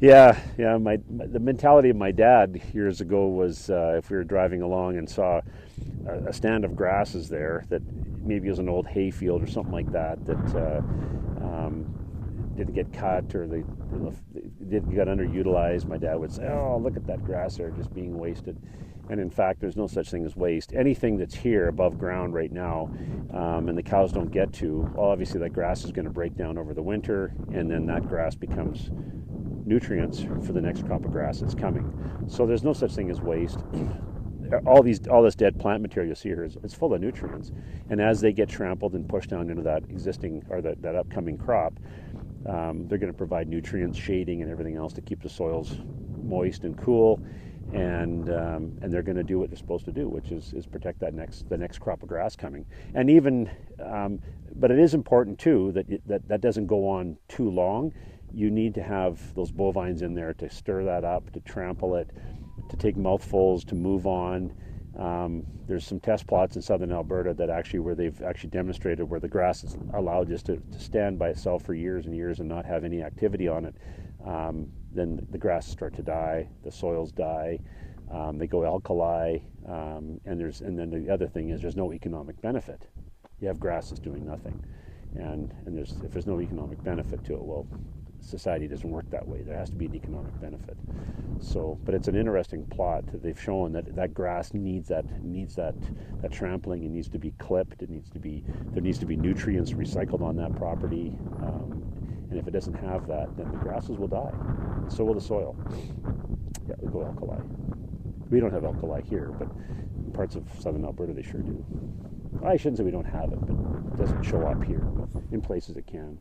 Yeah. The mentality of my dad years ago was if we were driving along and saw a stand of grasses there that maybe was an old hay field or something like that didn't get cut or they got underutilized, my dad would say, "Oh, look at that grass there, just being wasted." And in fact, there's no such thing as waste. Anything that's here above ground right now, and the cows don't get to, well, obviously that grass is going to break down over the winter, and then that grass becomes nutrients for the next crop of grass that's coming. So there's no such thing as waste. All this dead plant material you see here it's full of nutrients, and as they get trampled and pushed down into that existing or that upcoming crop, they're going to provide nutrients, shading, and everything else to keep the soils moist and cool, and they're going to do what they're supposed to do, which is protect the next crop of grass coming. And even, but it is important too that doesn't go on too long. You need to have those bovines in there to stir that up, to trample it, to take mouthfuls, to move on. There's some test plots in southern Alberta where they've actually demonstrated where the grass is allowed just to stand by itself for years and years and not have any activity on it. Then the grasses start to die, the soils die, they go alkali, and then the other thing is there's no economic benefit. You have grasses doing nothing, and if there's no economic benefit to it, well, society doesn't work that way. There has to be an economic benefit. So, but it's an interesting plot that they've shown that grass needs that trampling. It needs to be clipped. There needs to be nutrients recycled on that property. And if it doesn't have that, then the grasses will die. So will the soil. Yeah, we go alkali. We don't have alkali here, but in parts of southern Alberta they sure do. I shouldn't say we don't have it, but it doesn't show up here. But in places it can.